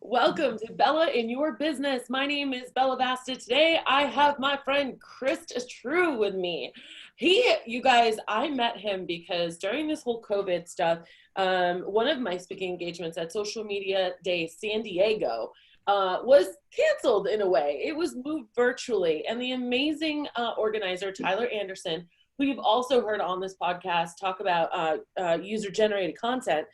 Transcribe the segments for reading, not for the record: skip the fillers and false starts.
Welcome to Bella in Your Business. My name is Bella Vasta. Today I have my friend Chris True with me. You guys, I met him because during this whole COVID stuff, one of my speaking engagements at Social Media Day San Diego was canceled in a way. It was moved virtually, and the amazing organizer Tyler Anderson, who you've also heard on this podcast talk about user-generated content.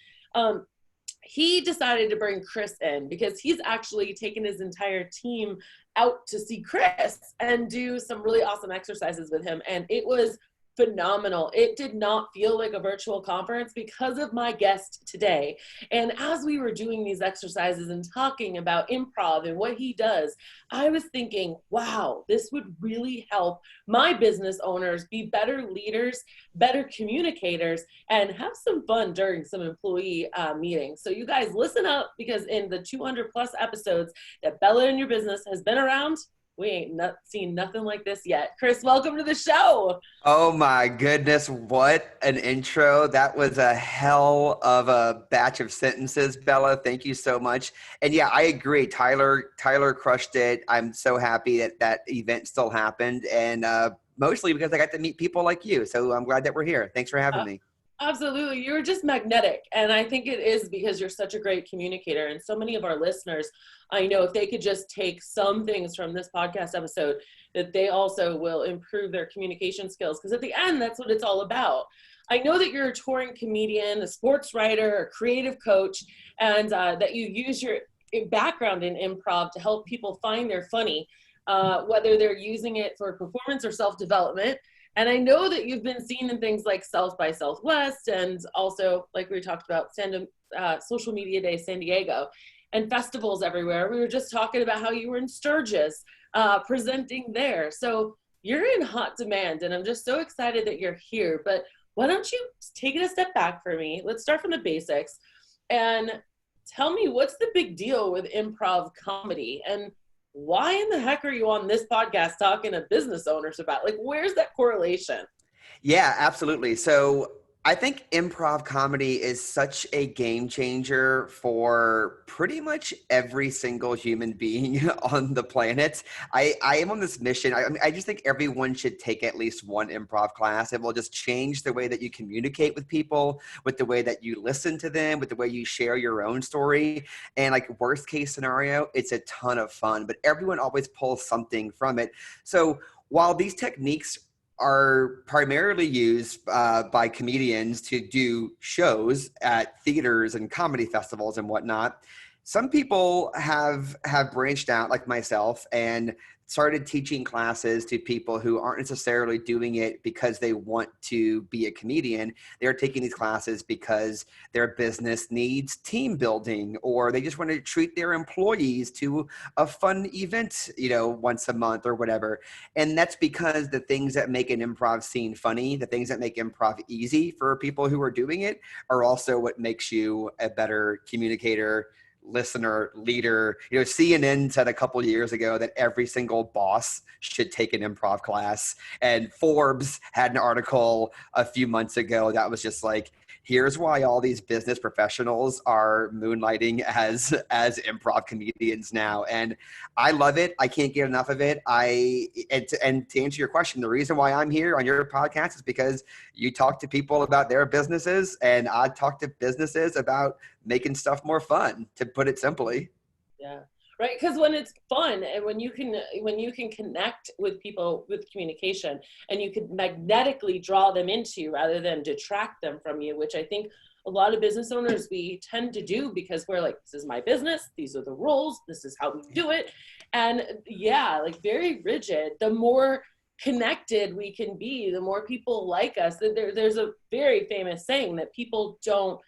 He decided to bring Chris in because he's actually taken his entire team out to see Chris and do some really awesome exercises with him. And it was phenomenal. It did not feel like a virtual conference because of my guest today. And as we were doing these exercises and talking about improv and what he does, I was thinking, wow, this would really help my business owners be better leaders, better communicators, and have some fun during some employee meetings. So you guys listen up, because in the 200 plus episodes that Bella in Your Business has been around, we ain't seen nothing like this yet. Chris, welcome to the show. Oh my goodness, what an intro. That was a hell of a batch of sentences, Bella. Thank you so much. And yeah, I agree. Tyler crushed it. I'm so happy that that event still happened, and mostly because I got to meet people like you. So I'm glad that we're here. Thanks for having me. Absolutely. You're just magnetic. And I think it is because you're such a great communicator. And so many of our listeners, I know if they could just take some things from this podcast episode, that they also will improve their communication skills. Because at the end, that's what it's all about. I know that you're a touring comedian, a sports writer, a creative coach, and that you use your background in improv to help people find their funny, whether they're using it for performance or self-development. And I know that you've been seen in things like South by Southwest, and also, like we talked about, Social Media Day San Diego, and festivals everywhere. We were just talking about how you were in Sturgis presenting there. So you're in hot demand, and I'm just so excited that you're here. But why don't you take it a step back for me? Let's start from the basics and tell me, what's the big deal with improv comedy? And why in the heck are you on this podcast talking to business owners about, like, where's that correlation? Yeah, absolutely. So I think improv comedy is such a game changer for pretty much every single human being on the planet. I am on this mission. I just think everyone should take at least one improv class. It will just change the way that you communicate with people, with the way that you listen to them, with the way you share your own story. And like worst case scenario, it's a ton of fun, but everyone always pulls something from it. So while these techniques are primarily used by comedians to do shows at theaters and comedy festivals and whatnot, some people have branched out, like myself, and started teaching classes to people who aren't necessarily doing it because they want to be a comedian. They're taking these classes because their business needs team building, or they just want to treat their employees to a fun event, once a month or whatever. And that's because the things that make an improv scene funny, the things that make improv easy for people who are doing it, are also what makes you a better communicator, listener, leader. CNN said a couple years ago that every single boss should take an improv class, and Forbes had an article a few months ago that was just like, here's why all these business professionals are moonlighting as improv comedians now. And I love it. I can't get enough of it. And to answer your question, the reason why I'm here on your podcast is because you talk to people about their businesses, and I talk to businesses about making stuff more fun, to put it simply. Yeah. Right. Because when it's fun and when you can connect with people with communication, and you can magnetically draw them into you rather than detract them from you, which I think a lot of business owners, we tend to do, because we're like, this is my business, these are the rules, this is how we do it. And yeah, like very rigid. The more connected we can be, the more people like us. There's a very famous saying that people don't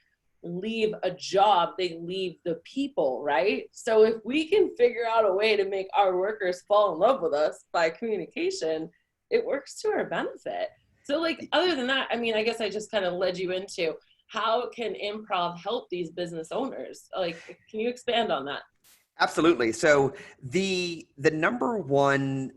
leave a job, they leave the people, right? So if we can figure out a way to make our workers fall in love with us by communication, it works to our benefit. So like, other than that, I mean, I guess I just kind of led you into how can improv help these business owners? Like, can you expand on that? Absolutely. So the number one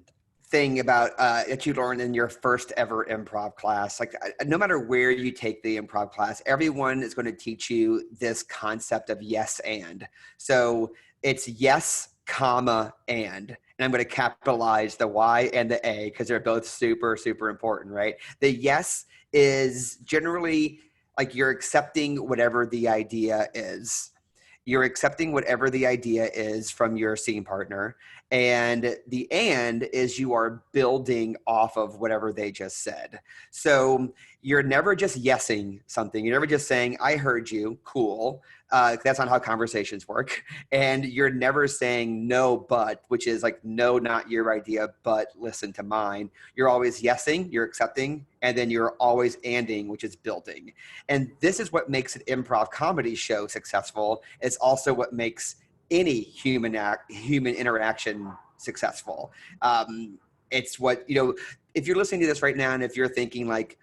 thing about that you learned in your first ever improv class. Like, no matter where you take the improv class, everyone is going to teach you this concept of yes and. So it's yes, comma, and I'm going to capitalize the Y and the A because they're both super, super important, right? The yes is generally like you're accepting whatever the idea is. You're accepting whatever the idea is from your scene partner. And the and is you are building off of whatever they just said. So you're never just yesing something. You're never just saying, I heard you, cool. That's not how conversations work. And you're never saying no, but, which is like, no, not your idea, but listen to mine. You're always yesing, you're accepting, and then you're always anding, which is building. And this is what makes an improv comedy show successful. It's also what makes any human interaction successful. It's what, if you're listening to this right now and if you're thinking like,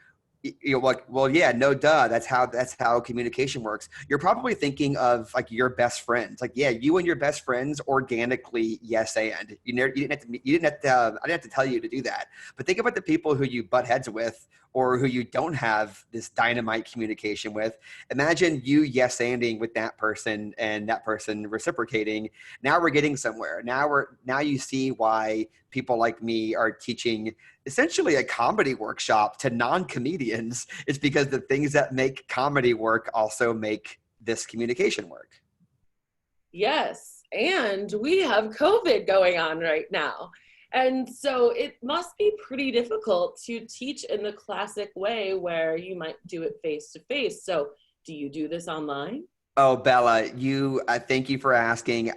you're like, well, yeah, no, duh. That's how communication works. You're probably thinking of like your best friends. Like, yeah, you and your best friends organically, yes, and you didn't have to. I didn't have to tell you to do that. But think about the people who you butt heads with, or who you don't have this dynamite communication with. Imagine you yes anding with that person and that person reciprocating. Now we're getting somewhere. Now you see why people like me are teaching essentially a comedy workshop to non-comedians. It's because the things that make comedy work also make this communication work. Yes. And we have COVID going on right now. And so it must be pretty difficult to teach in the classic way where you might do it face to face. So do you do this online? Oh, Bella, thank you for asking.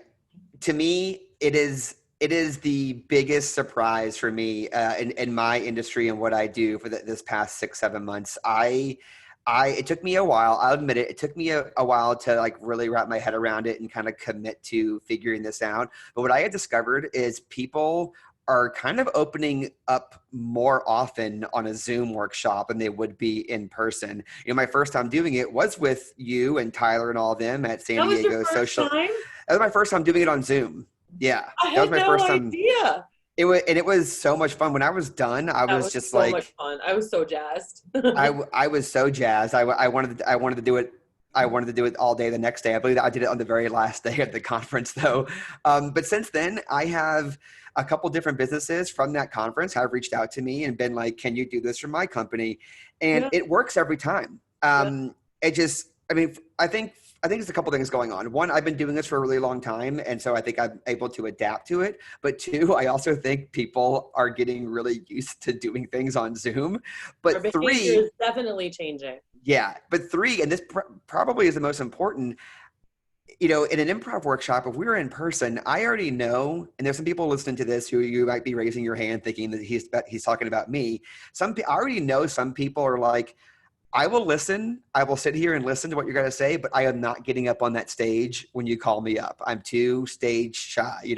To me, it is the biggest surprise for me in my industry and what I do for this past 6-7 months. It took me a while. I'll admit it. It took me a while to like really wrap my head around it and kind of commit to figuring this out. But what I had discovered is people are kind of opening up more often on a Zoom workshop than they would be in person. My first time doing it was with you and Tyler and all of them at San That was your Diego first Social. time? That was my first time doing it on Zoom. Yeah, I that was had my no first time. idea. It was so much fun. When I was done, I That was was just so much like, fun. I was so jazzed. I was so jazzed. I wanted to do it. I wanted to do it all day the next day. I believe that I did it on the very last day of the conference, though. But since then, I have a couple different businesses from that conference have reached out to me and been like, "Can you do this for my company?" And Yeah, it works every time. yeah. It just, I mean, I think there's a couple things going on. One, I've been doing this for a really long time, and so I think I'm able to adapt to it. But two, I also think people are getting really used to doing things on Zoom. Our But behavior three, is definitely changing. yeah, but three, and this probably is the most important. In an improv workshop, if we were in person, I already know, and there's some people listening to this who you might be raising your hand thinking that he's talking about me. I already know some people are like, I will listen. I will sit here and listen to what you're going to say, but I am not getting up on that stage when you call me up. I'm too stage shy.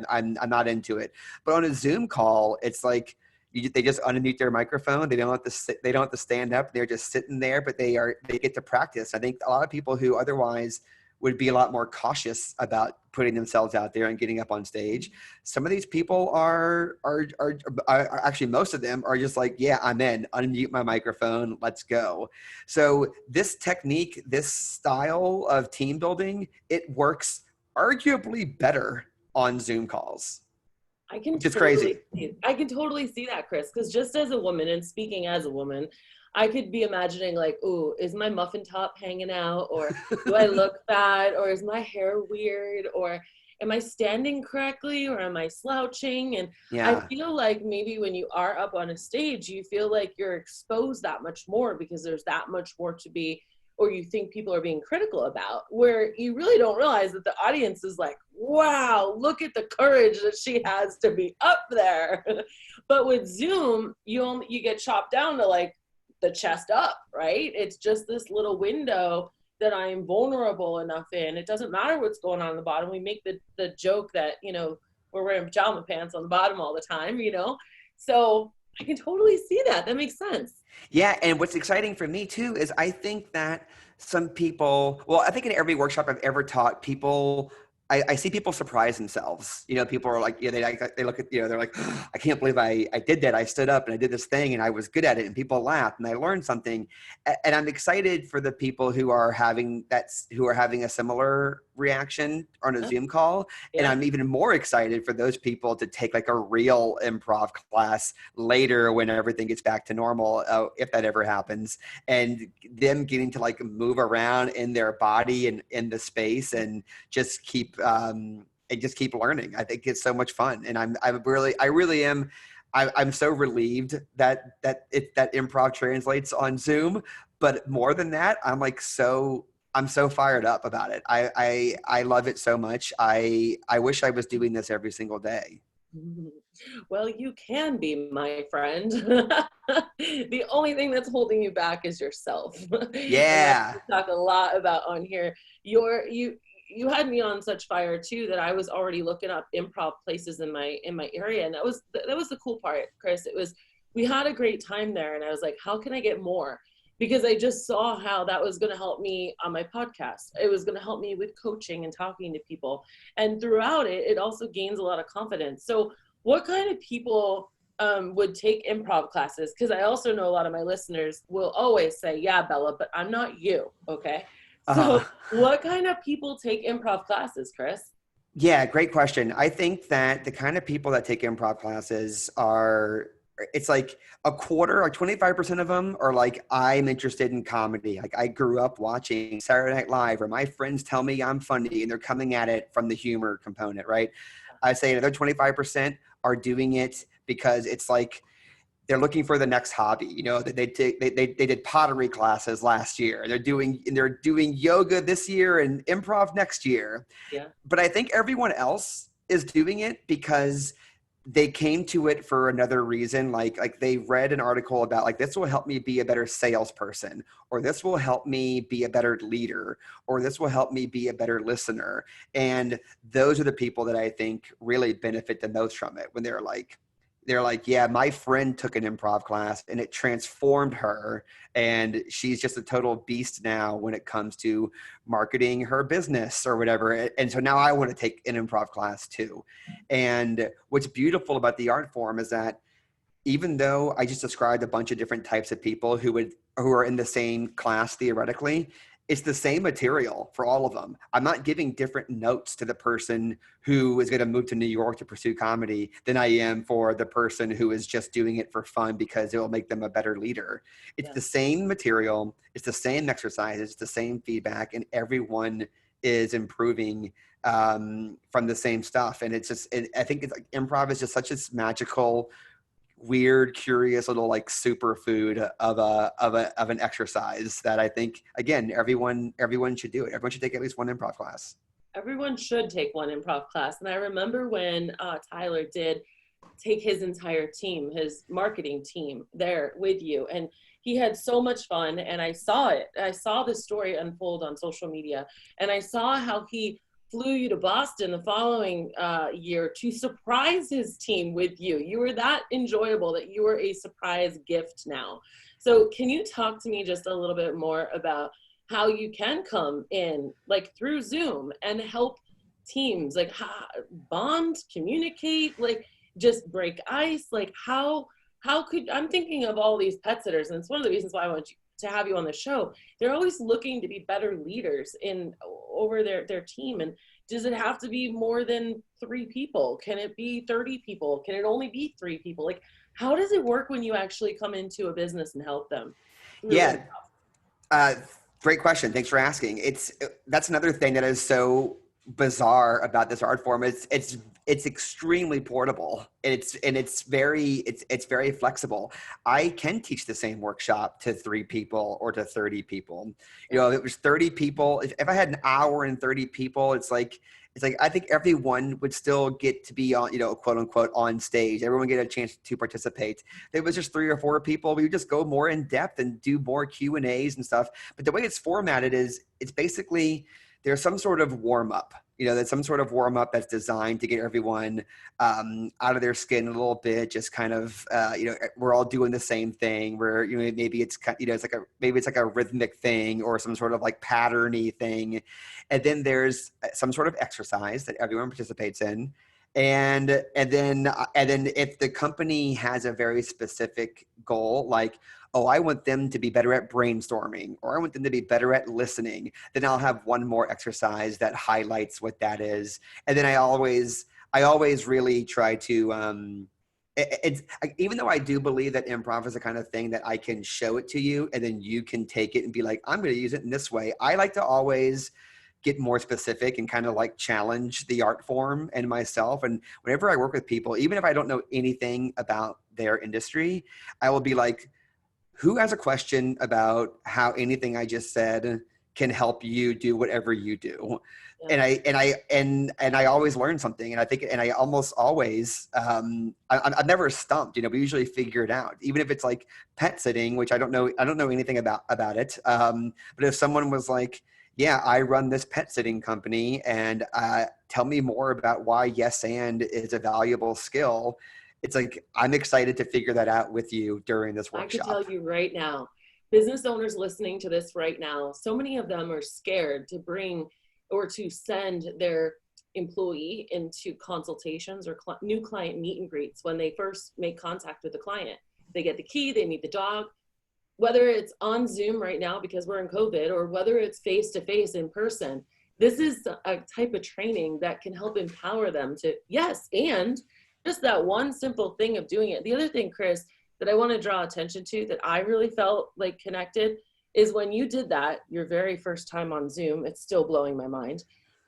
I'm not into it. But on a Zoom call, it's like they just unmute their microphone. They don't have to they don't have to stand up. They're just sitting there, but they get to practice. I think a lot of people who otherwise would be a lot more cautious about putting themselves out there and getting up on stage. Some of these people are actually, most of them are just like, yeah, I'm in, unmute my microphone, let's go. So this technique, this style of team building, it works arguably better on Zoom calls, which is crazy. I can totally see that, Chris, because just as a woman and speaking as a woman, I could be imagining like, oh, is my muffin top hanging out? Or do I look bad? Or is my hair weird? Or am I standing correctly? Or am I slouching? And I Yeah. feel like maybe when you are up on a stage, you feel like you're exposed that much more because there's that much more to be, or you think people are being critical about, where you really don't realize that the audience is like, wow, look at the courage that she has to be up there. But with Zoom, you get chopped down to like, the chest up, right? It's just this little window that I'm vulnerable enough in. It doesn't matter what's going on in the bottom. We make the joke that, we're wearing pajama pants on the bottom all the time, So I can totally see that. That makes sense. Yeah, and what's exciting for me too is I think that some people, well, I think in every workshop I've ever taught, people I see people surprise themselves. You know, people are like, yeah, they look at, you know, they're like, "Oh, I can't believe I did that. I stood up and I did this thing and I was good at it and people laughed and I learned something. And I'm excited for the people who are having a similar reaction on a Yeah. Zoom call. And Yeah. I'm even more excited for those people to take like a real improv class later when everything gets back to normal, if that ever happens, and them getting to like move around in their body and in the space and just keep learning. I think it's so much fun, and I really am. I'm so relieved that improv translates on Zoom. But more than that, I'm so fired up about it. I love it so much. I wish I was doing this every single day. Well, you can be, my friend. The only thing that's holding you back is yourself. And that's Yeah. what we talk a lot about on here. You had me on such fire too that I was already looking up improv places in my area, and that was the cool part, Chris. It was, we had a great time there, and I was like, how can I get more? Because I just saw how that was going to help me on my podcast. It was going to help me with coaching and talking to people. And throughout it, it also gains a lot of confidence. So what kind of people would take improv classes? Because I also know a lot of my listeners will always say, yeah, Bella, but I'm not you. Okay. Uh, So what kind of people take improv classes, Chris? yeah, great question. I think that the kind of people that take improv classes are, it's like a quarter, like 25% of them are like, I'm interested in comedy. Like I grew up watching Saturday Night Live, or my friends tell me I'm funny and they're coming at it from the humor component, right? I say another 25% are doing it because it's like they're looking for the next hobby. You know, they did pottery classes last year. They're doing yoga this year and improv next year. Yeah. But I think everyone else is doing it because they came to it for another reason. Like they read an article about like, this will help me be a better salesperson, or this will help me be a better leader, or this will help me be a better listener. And those are the people that I think really benefit the most from it, when they're like, yeah, my friend took an improv class and it transformed her. And she's just a total beast now when it comes to marketing her business or whatever. And so now I want to take an improv class too. And what's beautiful about the art form is that even though I just described a bunch of different types of people who are in the same class theoretically, it's the same material for all of them. I'm not giving different notes to the person who is going to move to New York to pursue comedy than I am for the person who is just doing it for fun because it will make them a better leader. It's Yeah. the same material, it's the same exercises, it's the same feedback, and everyone is improving from the same stuff. And it's just, I think it's like improv is just such a magical, weird, curious little like superfood of an exercise that I think, again, everyone should do it. Everyone should take at least one improv class. Everyone should take one improv class. And I remember when Tyler did take his entire team, his marketing team there with you. And he had so much fun. And I saw it. I saw the story unfold on social media. And I saw how he flew you to Boston the following year to surprise his team with you. You were that enjoyable that you were a surprise gift now. So can you talk to me just a little bit more about how you can come in like through Zoom and help teams like bond, communicate, like just break ice? Like how could, I'm thinking of all these pet sitters, and it's one of the reasons why I want you to have you on the show. They're always looking to be better leaders in over their team. And does it have to be more than 3 people? Can it be 30 people? Can it only be 3 people? Like, how does it work when you actually come into a business and help them through Yeah. improv? Great question. Thanks for asking. That's another thing that is so bizarre about this art form. It's extremely portable. It's very flexible. I can teach the same workshop to 3 people or to 30 people. You know, if it was 30 people, if I had an hour and 30 people, it's like I think everyone would still get to be on, you know, quote unquote, on stage. Everyone get a chance to participate. If it was just 3 or 4 people, we would just go more in depth and do more Q&As and stuff. But the way it's formatted is it's basically there's some sort of warm up. There's some sort of warm up that's designed to get everyone out of their skin a little bit. Just kind of, we're all doing the same thing. Where maybe it's maybe it's like a rhythmic thing or some sort of like patterny thing, and then there's some sort of exercise that everyone participates in. And then if the company has a very specific goal, like, oh, I want them to be better at brainstorming, or I want them to be better at listening, then I'll have one more exercise that highlights what that is. And then I always really try to, it's even though I do believe that improv is the kind of thing that I can show it to you and then you can take it and be like, I'm going to use it in this way. I like to always get more specific and kind of like challenge the art form and myself. And whenever I work with people, even if I don't know anything about their industry, I will be like, who has a question about how anything I just said can help you do whatever you do? Yeah. And I always learn something. And I think, and I almost always, I'm never stumped, we usually figure it out, even if it's like pet sitting, which I don't know anything about it. But if someone was like, yeah, I run this pet sitting company, and tell me more about why yes and is a valuable skill. It's like, I'm excited to figure that out with you during this workshop. I can tell you right now, business owners listening to this right now, so many of them are scared to bring or to send their employee into consultations or new client meet and greets when they first make contact with the client. They get the key, they meet the dog. Whether it's on Zoom right now because we're in COVID, or whether it's face-to-face in person, this is a type of training that can help empower them to, yes, and just that one simple thing of doing it. The other thing, Chris, that I want to draw attention to that I really felt like connected is when you did that, your very first time on Zoom. It's still blowing my mind.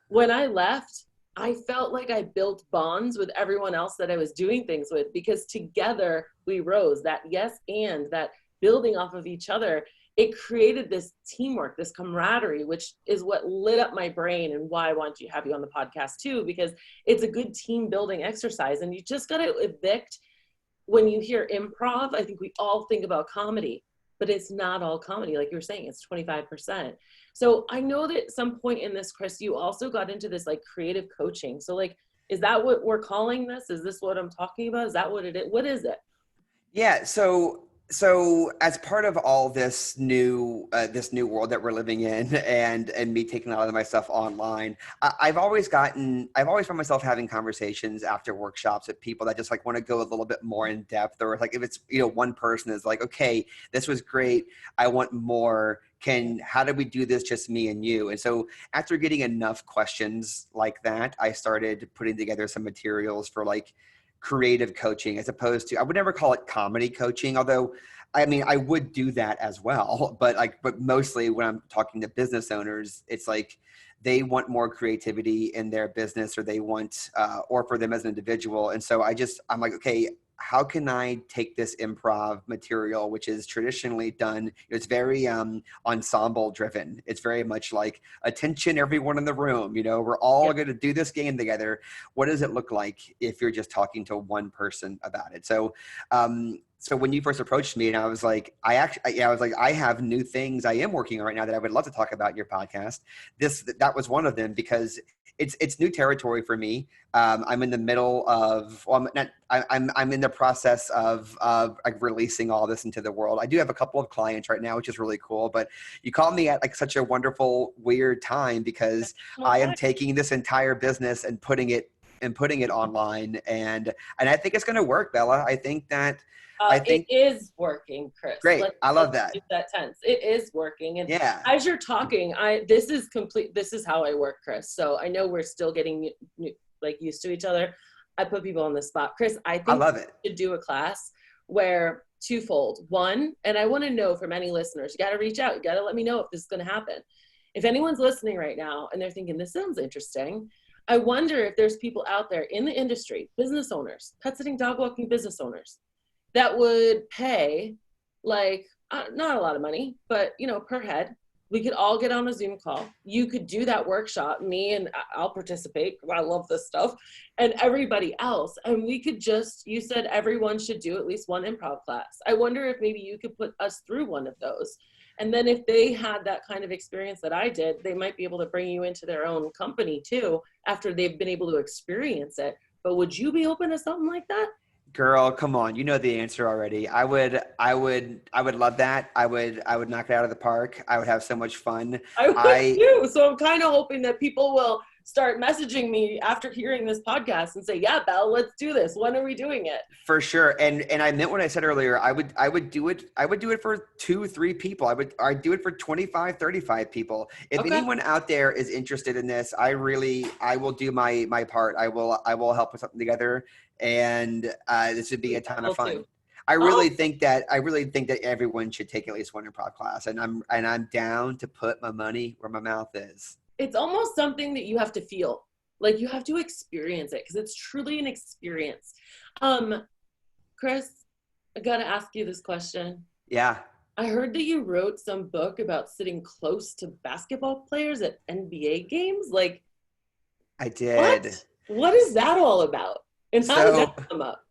When I left, I felt like I built bonds with everyone else that I was doing things with, because together we rose. That yes and that building off of each other, it created this teamwork, this camaraderie, which is what lit up my brain and why I want to have you on the podcast too, because it's a good team building exercise. And you just got to evict, when you hear improv, I think we all think about comedy, but it's not all comedy. Like you were saying, it's 25%. So I know that at some point in this, Chris, you also got into this like creative coaching. So like, is that what we're calling this? Is this what I'm talking about? Is that what it is? What is it? Yeah. So as part of all this new world that we're living in, and me taking a lot of my stuff online, I've always found myself having conversations after workshops with people that just like want to go a little bit more in depth, or like if it's, one person is like, okay, this was great, I want more. How do we do this just me and you? And so after getting enough questions like that, I started putting together some materials for like creative coaching, as opposed to, I would never call it comedy coaching, although I mean, I would do that as well. But mostly when I'm talking to business owners, it's like they want more creativity in their business, or they want, or for them as an individual. And so I'm like, okay, how can I take this improv material, which is traditionally done, it's very ensemble driven. It's very much like, attention, everyone in the room, we're all going to do this game together. What does it look like if you're just talking to one person about it? So when you first approached me, and I was like, I have new things I am working on right now that I would love to talk about in your podcast. That was one of them, because it's new territory for me. I'm in the middle of, I'm in the process of like releasing all this into the world. I do have a couple of clients right now, which is really cool, but you called me at like such a wonderful, weird time, because I am taking this entire business and putting it online. And I think it's going to work, Bella. I think it is working, Chris. Great. I love that. Use that tense. It is working. And yeah, as you're talking, this is how I work, Chris. So I know we're still getting used to each other. I put people on the spot. Chris, I think I love it. We should do a class where twofold. One, and I want to know from any listeners, you got to reach out. You got to let me know if this is going to happen. If anyone's listening right now and they're thinking, this sounds interesting, I wonder if there's people out there in the industry, business owners, pet sitting, dog walking business owners, that would pay like, not a lot of money, but per head. We could all get on a Zoom call. You could do that workshop, me, and I'll participate. I love this stuff, and everybody else. And we could you said everyone should do at least one improv class. I wonder if maybe you could put us through one of those. And then if they had that kind of experience that I did, they might be able to bring you into their own company too, after they've been able to experience it. But would you be open to something like that? Girl, come on. You know the answer already. I would love that. I would knock it out of the park. I would have so much fun. I would I too. So I'm kind of hoping that people will start messaging me after hearing this podcast and say, yeah, Belle, let's do this. When are we doing it? For sure. And I meant what I said earlier. I would do it. I would do it for 2, 3 people. I'd do it for 25, 35 people. If Okay. anyone out there is interested in this, I will do my part. I will help put something together, and this would be a ton of fun. Too. I really think that everyone should take at least one improv class, and I'm down to put my money where my mouth is. It's almost something that you have to feel. Like you have to experience it because it's truly an experience. Chris, I gotta ask you this question. Yeah. I heard that you wrote some book about sitting close to basketball players at NBA games. Like, I did. What is that all about? And how did that come up?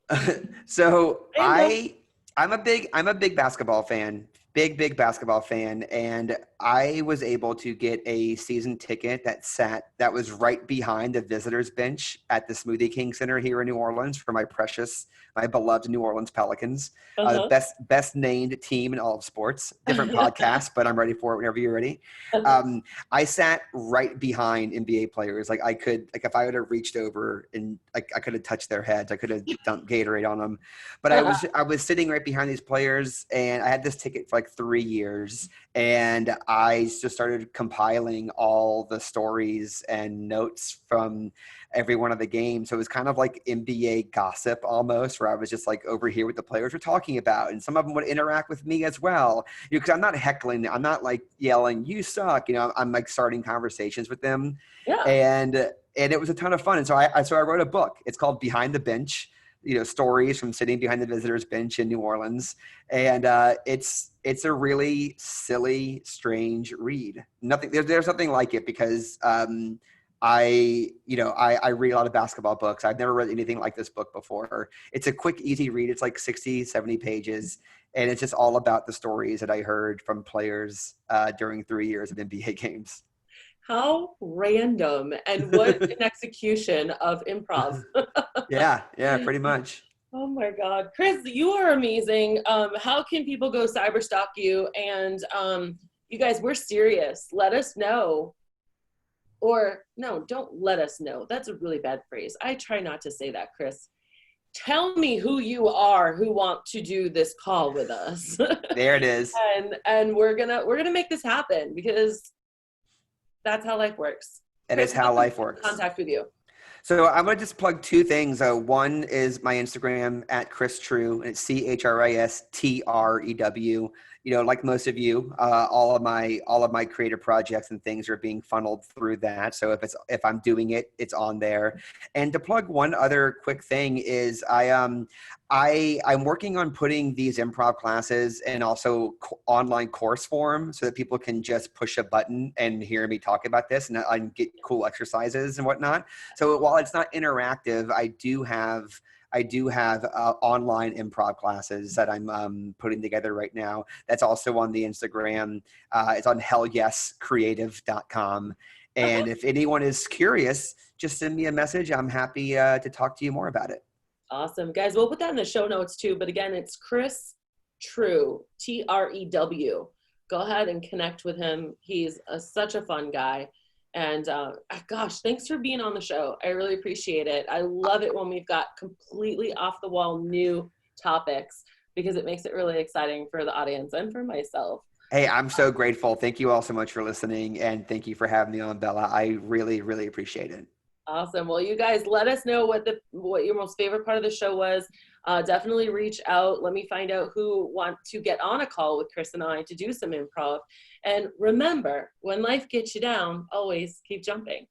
So I'm a big basketball fan, big basketball fan. And I was able to get a season ticket that was right behind the visitors bench at the Smoothie King Center here in New Orleans for my beloved New Orleans Pelicans, best named team in all of sports. Different podcast, but I'm ready for it whenever you're ready. I sat right behind NBA players. Like if I would have reached over and I could have touched their heads, I could have dumped Gatorade on them. But I was sitting right behind these players, and I had this ticket for like 3 years, and I just started compiling all the stories and notes from every one of the games. So it was kind of like NBA gossip almost, where I was just like over here what the players were talking about. And some of them would interact with me as well. Because I'm not heckling, I'm not like yelling, you suck. I'm like starting conversations with them. Yeah. And it was a ton of fun. And so I wrote a book. It's called Behind the Bench, stories from sitting behind the visitors bench in New Orleans. And it's a really silly, strange read. There's nothing like it because I read a lot of basketball books. I've never read anything like this book before. It's a quick, easy read. It's like 60, 70 pages. And it's just all about the stories that I heard from players during 3 years of NBA games. How random, and what an execution of improv. Yeah, pretty much. Oh my God. Chris, you are amazing. How can people go cyberstalk you? And you guys, we're serious. Let us know. Or no, don't let us know. That's a really bad phrase. I try not to say that, Chris. Tell me who you are who want to do this call with us. There it is. And we're gonna make this happen because that's how life works. It is how life works. Contact with you. So I'm going to just plug 2 things. One is my Instagram at Chris Trew, and it's CHRISTREW. Like most of you, all of my creative projects and things are being funneled through that. So if I'm doing it, it's on there. And to plug one other quick thing is I'm working on putting these improv classes and also online course form so that people can just push a button and hear me talk about this and get cool exercises and whatnot. So while it's not interactive, I do have online improv classes that I'm putting together right now. That's also on the Instagram. It's on hellyescreative.com. And if anyone is curious, just send me a message. I'm happy to talk to you more about it. Awesome. Guys, we'll put that in the show notes too. But again, it's Chris Trew, Trew. Go ahead and connect with him. He's such a fun guy. And gosh, thanks for being on the show. I really appreciate it. I love it when we've got completely off the wall new topics because it makes it really exciting for the audience and for myself. Hey, I'm so grateful. Thank you all so much for listening. And thank you for having me on, Bella. I really, really appreciate it. Awesome. Well, you guys let us know what your most favorite part of the show was. Definitely reach out. Let me find out who want to get on a call with Chris and I to do some improv. And remember, when life gets you down, always keep jumping.